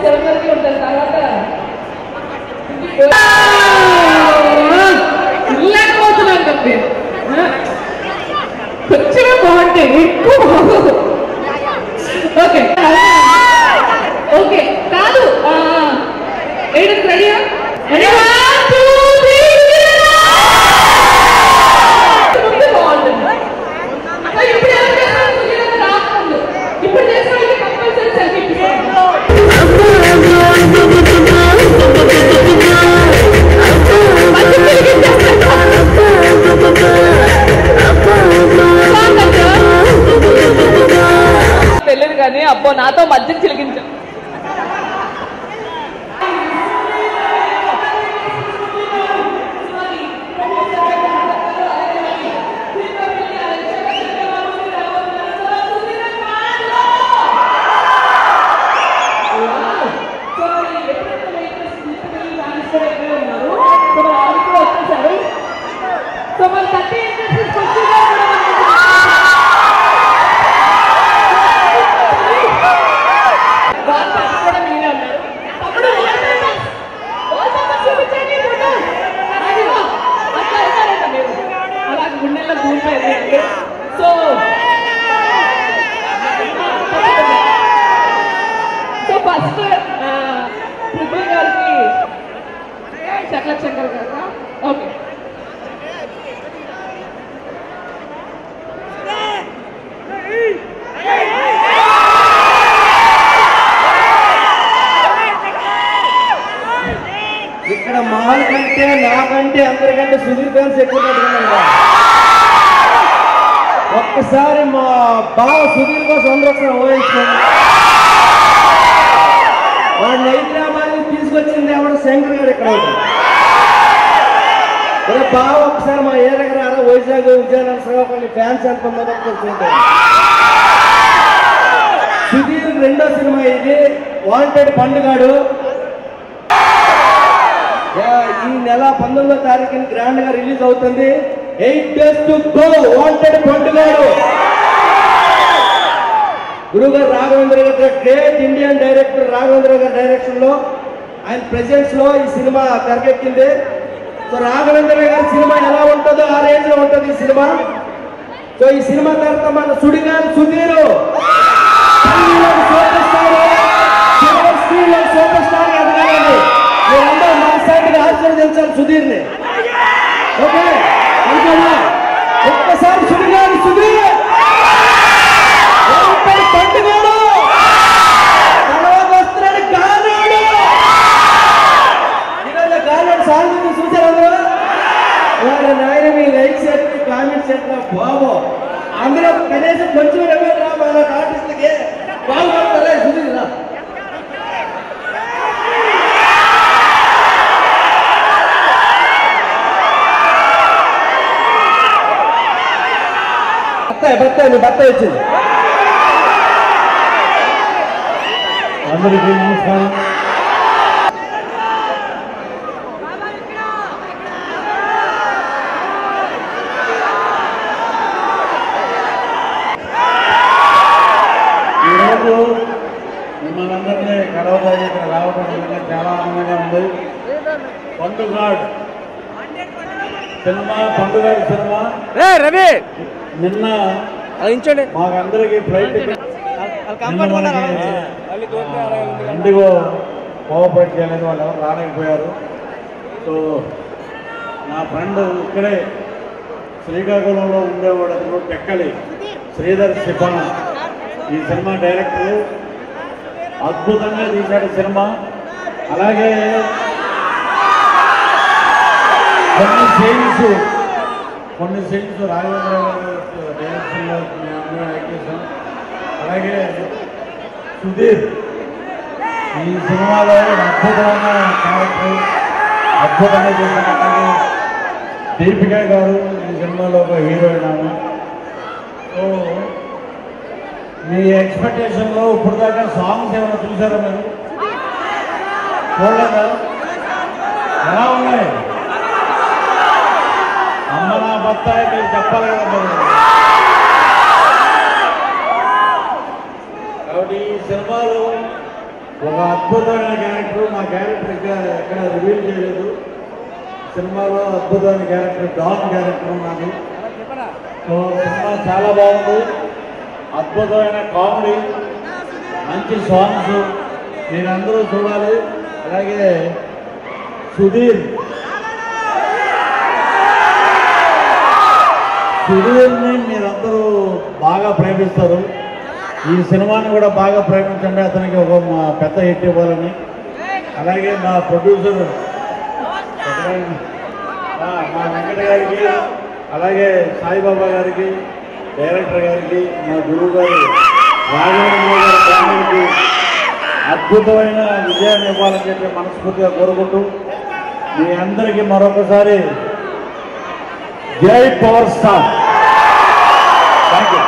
47 వరకు ఉంటుంది. తర్వాత ఇల్లకపోతున్నాను తప్పి కొంచెం బాగుంటే ఎక్కువ. ఓకే ఓకే కాదు ఏడు రెడీయా? ఇప్పుడు చేసిన కంపల్సరీ సెల్ఫీ. తెలియదు కానీ అబ్బో నాతో మధ్యకి చిలికించా. ఫస్ట్ పృథ్వీ గారికి చక్ల శంకర్ గారు. ఓకే ఇక్కడ మహల్ కంటే నాకంటే అందరికంటే సుధీర్ ఫ్యాన్స్ ఎక్కువ. ఒక్కసారి మా బావ సుధీర్ కోసం అందరూ ఒకసారి ఊహించుకోండి. వాడిని హైదరాబాద్ తీసుకొచ్చింది ఎవరు? శంకర్ గారు. ఇక్కడ బావ ఒకసారి మా ఏ దగ్గర వైజాగ్ విజయనగరం కొన్ని ఫ్యాన్స్ అనుకుందా తెలుసుకుంటారు. సుధీర్ రెండో సినిమా ఇది వాంటెడ్ పండుగాడు. ఈ నెల 19వ తారీఖున గ్రాండ్ గా రిలీజ్ అవుతుంది. 8 days to go. వాంటెడ్ పండుగాడు. గురుగారు రాఘవేంద్ర గారు, గ్రేట్ ఇండియన్ డైరెక్టర్ రాఘవేంద్ర గారి డైరెక్షన్ లో ఆయన ప్రెజెన్స్ లో ఈ సినిమా తెరకెక్కింది. సో రాఘవేంద్ర గారి సినిమా ఎలా ఉంటుందో ఆ రేంజ్ లో ఉంటుంది ఈ సినిమా. సో ఈ సినిమా తర్వాత మన సుడిగాలి సుధీర్ సూపర్ స్టార్ ఎదగాలండి. మీరందరూ మనసాటిగా ఆశీర్వదించాలి సుధీర్ని. ఓకే ఒక్కసారి సుడిగాలి సుధీర్ పండుగాడు తర్వాత వస్తున్నాడు గానాడు. ఈరోజు గానాడు సాంగ్ చూసారు అందరూ. వారి నాయన మీ లైక్స్ ఎట్లా కామెంట్స్ ఎట్లా బాబో అందరూ కనీసం కొంచెం రా మన ఆర్టిస్ట్లకి బాగుపడతారే సుధీర్. బత్తాయి బత్తాయి వచ్చింది. అందరికీ నమస్కారం. ఈరోజు మిమ్మల్ని అందరినీ కలవడానికి ఇక్కడ రావడం చాలా ఆనందంగా ఉంది. పండుగాడు సినిమా, పండుగాడు సినిమా రవి నిన్న మాకందరికి ఫ్లైట్ ఇండిగో కోఆపరేట్ చేయలేదు, వాళ్ళు ఎవరు రాలేకపోయారు. సో నా ఫ్రెండ్ ఇక్కడే శ్రీకాకుళంలో ఉండేవాడు, అతను టెక్కలి శ్రీధర్ శిపణ. ఈ సినిమా డైరెక్టర్ అద్భుతంగా తీశాడు సినిమా. అలాగే కొన్ని సీన్స్ రాఘవేంద్ర గారు డైరెక్షన్లో మేము యాక్ట్ చేశాం. అలాగే సుధీర్ ఈ సినిమాలో అద్భుతమైన క్యారెక్టర్ అద్భుతంగా చేసిన దీపిక గారు ఈ సినిమాలో ఒక హీరోయిన్ ఆమె. సో మీ ఎక్స్పెక్టేషన్లో ఇప్పుడు దాకా సాంగ్స్ ఏమైనా చూసారా మీరు? చూడలేదా? ఎలా ఉన్నాయి? అమ్మ నా బత్తాయి మీరు చెప్పాలి కదా మీరు. కాబట్టి ఈ సినిమాలో ఒక అద్భుతమైన క్యారెక్టర్. మా క్యారెక్టర్ ఇంకా ఎక్కడ రివీల్ చేయలేదు. సినిమాలో అద్భుతమైన క్యారెక్టర్ డాన్ క్యారెక్టర్ నాది. సో సినిమా చాలా బాగుంది. అద్భుతమైన కామెడీ, మంచి సాంగ్స్ మీరందరూ చూడాలి. అలాగే సుధీర్ని మీరందరూ బాగా ప్రేమిస్తారు. ఈ సినిమాని కూడా బాగా ప్రేమించండి. అతనికి ఒక పెద్ద హిట్ ఇవ్వాలని. అలాగే మా ప్రొడ్యూసర్ మా వెంకట గారికి, అలాగే సాయిబాబా గారికి, డైరెక్టర్ గారికి, మా గురువు గారు రాఘవేంద్ర గారి ఫ్యామిలీకి అద్భుతమైన విజయాన్ని ఇవ్వాలని చెప్పి మనస్ఫూర్తిగా కోరుకుంటూ మీ అందరికీ మరొకసారి జై power star. Thank you.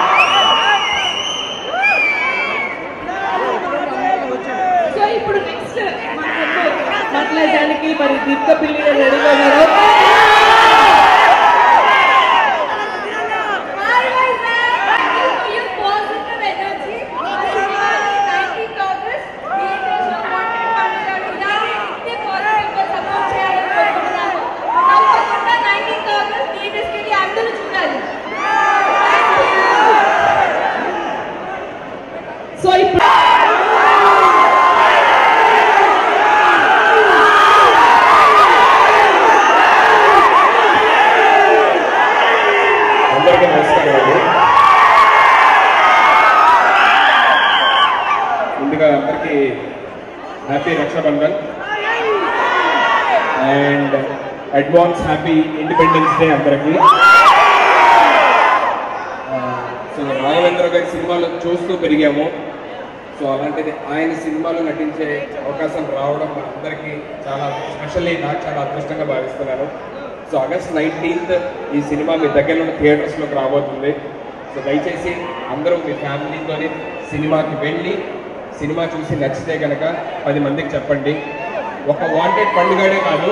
So ఇప్పుడు నెక్స్ట్ మాట్లాడడానికి మరి దీపిక పిల్లి రెడీగా ఉన్నారు. సో ఇప్పుడు అందరికీ నమస్కారం అండి. ముందుగా అందరికీ happy Rakshabandhan and advance happy independence day అందరికీ. సో రాఘవేంద్ర గారి సినిమాలు చూస్తూ పెరిగాము. సో అలాంటిది ఆయన సినిమాలో నటించే అవకాశం రావడం అందరికీ చాలా, ఎస్పెషల్లీ నాకు చాలా అదృష్టంగా భావిస్తున్నాను. సో ఆగస్ట్ 19th ఈ సినిమా మీ దగ్గర ఉన్న థియేటర్స్లోకి రాబోతుంది. సో దయచేసి అందరూ మీ ఫ్యామిలీతోని సినిమాకి వెళ్ళి సినిమా చూసి నచ్చితే కనుక 10 మందికి చెప్పండి. ఒక వాంటెడ్ పండుగనే కాదు,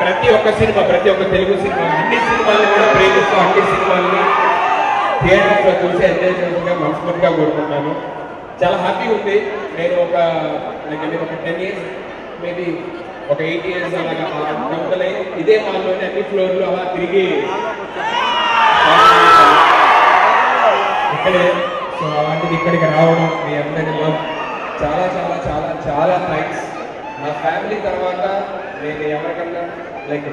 ప్రతి ఒక్క సినిమా, ప్రతి ఒక్క తెలుగు సినిమా, అన్ని సినిమాలను కూడా ప్రేమిస్తూ అన్ని సినిమాలని థియేటర్స్లో చూసి ఎంజాయ్ చేయాలని మనస్ఫూర్తిగా కోరుకుంటాను. చాలా హ్యాపీగా ఉంది. నేను ఒక 10 years మేబీ ఒక 8 years అలాగా మొదలై ఇదే హాల్లోనే అన్ని ఫ్లోర్లు అలా తిరిగి ఇక్కడే. సో అలాంటిది ఇక్కడికి రావడం మీ అందరిలో చాలా చాలా చాలా చాలా థ్యాంక్స్. నా ఫ్యామిలీ తర్వాత నేను ఎవరికన్నా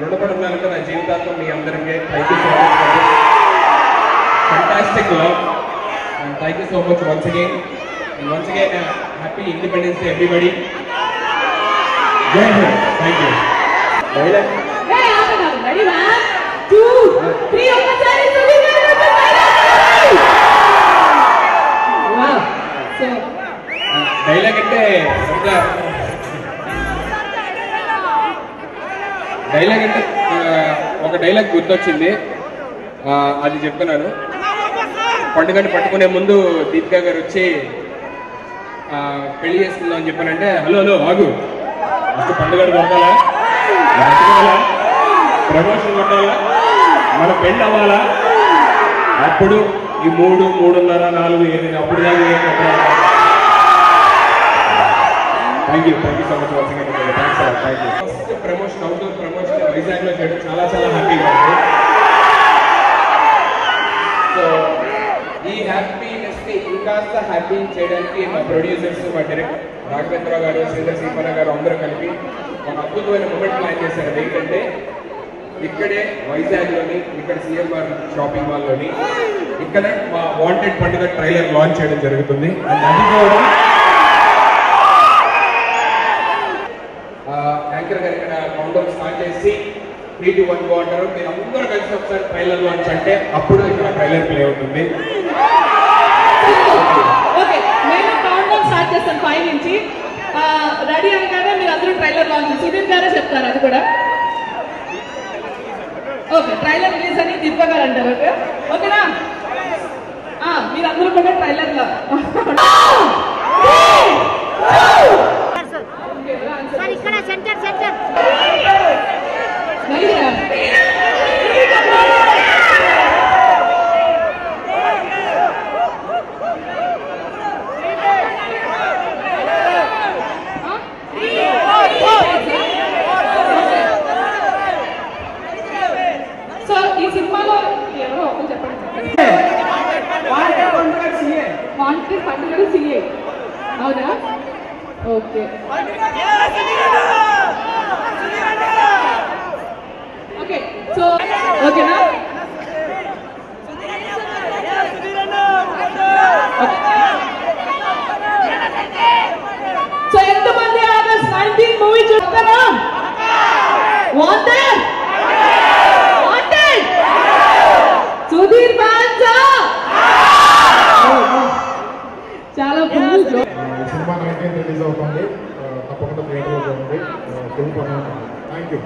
రుణపడి ఉన్నానంటే నా జీవితాంతం మీ అందరికీ thank you so much. Fantastic love and thank you so much once again. Once again, happy Independence Day, everybody. Jai Hind. Thank you. Dialogue. Hey, ready, 1, 2, 3. ఒకసారి wow. So డైలాగ్ అంటే ఒక డైలాగ్ గుర్తొచ్చింది, అది చెప్తున్నాను. పండుగని పట్టుకునే ముందు దీపికా గారు వచ్చి పెళ్లి చేసుకుందాం అని చెప్పానంటే, హలో హలో ఆగు, ఫస్ట్ పండుగ కొట్టాలా, ప్రమోషన్ కొట్టాలా, మన పెళ్ళి అవ్వాలా, అప్పుడు ఈ 3, 3:30, 4, 7 అప్పుడు దాకా. Thank you so much. First promotion, outdoor promotion వైజాగ్లో చేయడం చాలా చాలా హ్యాపీగా ఉంది. సో ఈ హ్యాపీనెస్ ని ఇంకాస్త హ్యాపీ చేయడానికి మా ప్రొడ్యూసర్స్, మా డైరెక్టర్ రాఘవేంద్ర గారు, శ్రీధర్ సీపన్న గారు అందరూ కలిపి ఒక అద్భుతమైన మూమెంట్ ప్లాన్ చేశారు. ఏంటంటే ఇక్కడే వైజాగ్లోని, ఇక్కడ సిఎంఆర్ షాపింగ్ మాల్లోని ఇక్కడ మా వాంటెడ్ పండుగ ట్రైలర్ లాంచ్ చేయడం జరుగుతుంది. అండ్ అది కూడా యాంకర్ గారు ఇక్కడ కౌంటర్ స్టార్ట్ చేసి 3, 2, 1 అంటారు. మీరు అందరూ కలిసి ఒకసారి ట్రైలర్ లాంచ్ అంటే అప్పుడు ఇక్కడ ట్రైలర్ ప్లే అవుతుంది. ఓకే, నేను కౌంట్ డౌన్ స్టార్ట్ చేస్తాను 5 నుంచి. రెడీ అనగానే మీరు అందరూ ట్రైలర్ లాంచ్. సుధీర్ గారే చెప్తారు అది కూడా. ఓకే, ట్రైలర్ రిలీజ్ అని దీపిక గారు అంటారు. ఓకే ఓకేనా? మీరు అందరూ కూడా ట్రైలర్ లో ఇక్కడ సెంటర్ సెంటర్ వాంటెడ్ పండుగ సిఐ అవునా? ఓకే ఓకే సో ఓకేనా? సో ఎంతమంది ఆగస్ట్ 19 మూవీ చూస్తారా? వాంటెడ్ వాంటెడ్ సుధీర్ ఫ్యాన్సా? చాలా ఫుల్ సినిమా 19 రిలీజ్ అవుతుంది, తప్పకుండా థియేటర్లో చూడండి. ఫుల్ పని. Thank you.